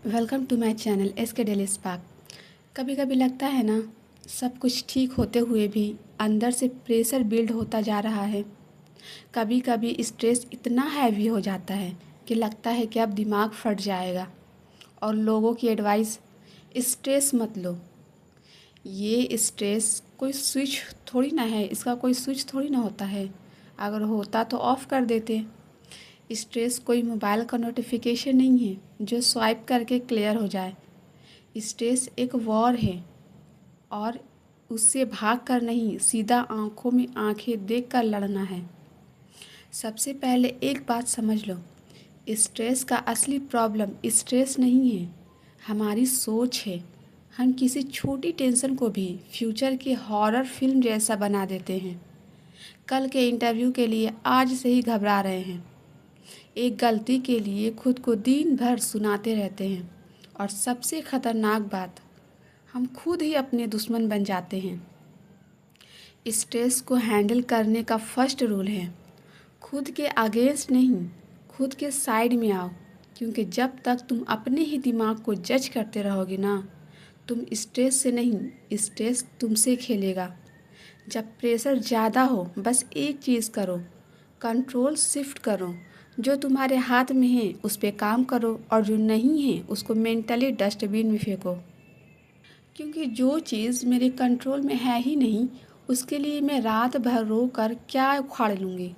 Welcome to my channel SK daily spark. कभी कभी लगता है ना, सब कुछ ठीक होते हुए भी अंदर से प्रेशर बिल्ड होता जा रहा है। कभी कभी स्ट्रेस इतना हैवी हो जाता है कि लगता है कि अब दिमाग फट जाएगा। और लोगों की एडवाइस, स्ट्रेस मत लो। ये स्ट्रेस कोई स्विच थोड़ी ना है, इसका कोई स्विच थोड़ी ना होता है। अगर होता तो ऑफ़ कर देते। स्ट्रेस कोई मोबाइल का नोटिफिकेशन नहीं है जो स्वाइप करके क्लियर हो जाए। स्ट्रेस एक वॉर है और उससे भाग कर नहीं, सीधा आंखों में आंखें देख कर लड़ना है। सबसे पहले एक बात समझ लो, स्ट्रेस का असली प्रॉब्लम स्ट्रेस नहीं है, हमारी सोच है। हम किसी छोटी टेंशन को भी फ्यूचर की हॉरर फिल्म जैसा बना देते हैं। कल के इंटरव्यू के लिए आज से ही घबरा रहे हैं। एक गलती के लिए खुद को दिन भर सुनाते रहते हैं। और सबसे खतरनाक बात, हम खुद ही अपने दुश्मन बन जाते हैं। स्ट्रेस को हैंडल करने का फर्स्ट रूल है, खुद के अगेंस्ट नहीं, खुद के साइड में आओ। क्योंकि जब तक तुम अपने ही दिमाग को जज करते रहोगे ना, तुम स्ट्रेस से नहीं, स्ट्रेस तुमसे खेलेगा। जब प्रेशर ज़्यादा हो, बस एक चीज़ करो, कंट्रोल शिफ्ट करो। जो तुम्हारे हाथ में है उस पर काम करो, और जो नहीं है उसको मेंटली डस्टबिन में फेंको। क्योंकि जो चीज़ मेरे कंट्रोल में है ही नहीं, उसके लिए मैं रात भर रो कर क्या उखाड़ लूँगी।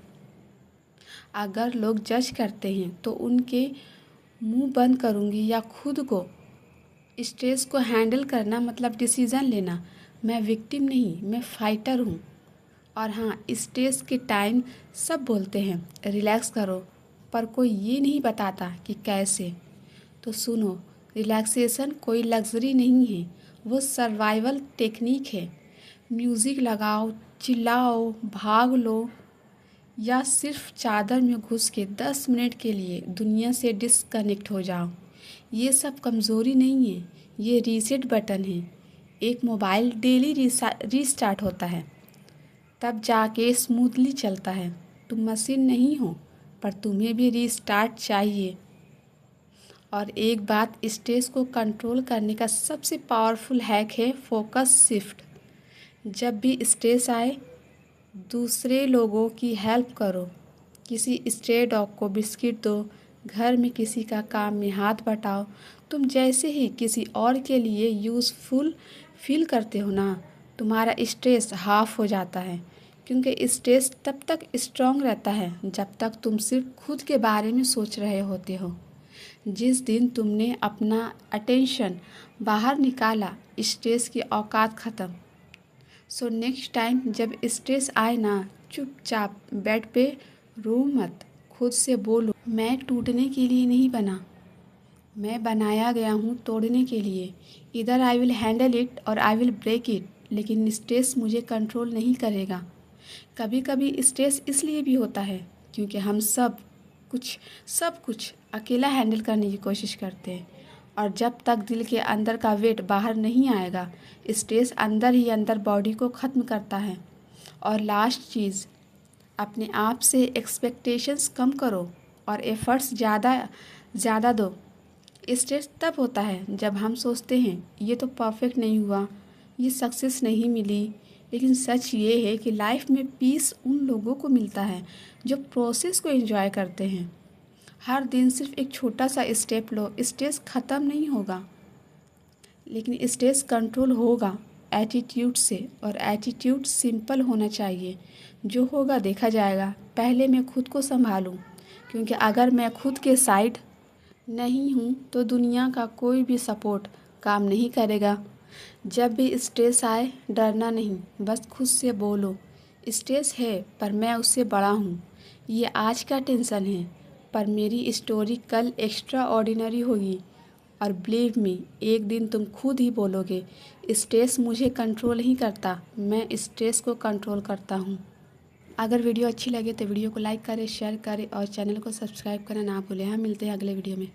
अगर लोग जज करते हैं तो उनके मुंह बंद करूँगी, या खुद को। स्ट्रेस को हैंडल करना मतलब डिसीज़न लेना। मैं विक्टिम नहीं, मैं फाइटर हूँ। और हाँ, स्ट्रेस के टाइम सब बोलते हैं रिलैक्स करो, पर कोई ये नहीं बताता कि कैसे। तो सुनो, रिलैक्सेशन कोई लग्जरी नहीं है, वो सर्वाइवल टेक्निक है। म्यूज़िक लगाओ, चिल्लाओ, भाग लो, या सिर्फ चादर में घुस के 10 मिनट के लिए दुनिया से डिस्कनेक्ट हो जाओ। ये सब कमज़ोरी नहीं है, ये रीसेट बटन है। एक मोबाइल डेली रीस्टार्ट होता है, तब जाके स्मूथली चलता है। तुम मशीन नहीं हो, पर तुम्हें भी रीस्टार्ट चाहिए। और एक बात, स्ट्रेस को कंट्रोल करने का सबसे पावरफुल हैक है फोकस शिफ्ट। जब भी स्ट्रेस आए, दूसरे लोगों की हेल्प करो। किसी स्ट्रे डॉग को बिस्किट दो, घर में किसी का काम में हाथ बटाओ। तुम जैसे ही किसी और के लिए यूज़फुल फील करते हो ना, तुम्हारा स्ट्रेस हाफ हो जाता है। क्योंकि स्ट्रेस तब तक स्ट्रांग रहता है जब तक तुम सिर्फ खुद के बारे में सोच रहे होते हो। जिस दिन तुमने अपना अटेंशन बाहर निकाला, स्ट्रेस की औकात ख़त्म। सो नेक्स्ट टाइम जब स्ट्रेस आए ना, चुपचाप बेड पे रो मत। खुद से बोलो, मैं टूटने के लिए नहीं बना, मैं बनाया गया हूँ तोड़ने के लिए। इधर आई विल हैंडल इट और आई विल ब्रेक इट, लेकिन स्ट्रेस मुझे कंट्रोल नहीं करेगा। कभी कभी स्ट्रेस इसलिए भी होता है क्योंकि हम सब कुछ अकेला हैंडल करने की कोशिश करते हैं। और जब तक दिल के अंदर का वेट बाहर नहीं आएगा, स्ट्रेस अंदर ही अंदर बॉडी को ख़त्म करता है। और लास्ट चीज़, अपने आप से एक्सपेक्टेशंस कम करो और एफ़र्ट्स ज़्यादा दो। स्ट्रेस तब होता है जब हम सोचते हैं ये तो परफेक्ट नहीं हुआ, ये सक्सेस नहीं मिली। लेकिन सच ये है कि लाइफ में पीस उन लोगों को मिलता है जो प्रोसेस को एंजॉय करते हैं। हर दिन सिर्फ एक छोटा सा स्टेप लो, स्ट्रेस ख़त्म नहीं होगा, लेकिन स्ट्रेस कंट्रोल होगा एटीट्यूड से। और एटीट्यूड सिंपल होना चाहिए, जो होगा देखा जाएगा। पहले मैं खुद को संभालूं, क्योंकि अगर मैं खुद के साइड नहीं हूँ तो दुनिया का कोई भी सपोर्ट काम नहीं करेगा। जब भी स्ट्रेस आए, डरना नहीं, बस खुद से बोलो, स्ट्रेस है पर मैं उससे बड़ा हूँ। ये आज का टेंशन है, पर मेरी स्टोरी कल एक्स्ट्रा ऑर्डिनरी होगी। और बिलीव मी, एक दिन तुम खुद ही बोलोगे, स्ट्रेस मुझे कंट्रोल नहीं करता, मैं स्ट्रेस को कंट्रोल करता हूँ। अगर वीडियो अच्छी लगे तो वीडियो को लाइक करें, शेयर करें और चैनल को सब्सक्राइब करना ना भूलें। हम मिलते हैं अगले वीडियो में।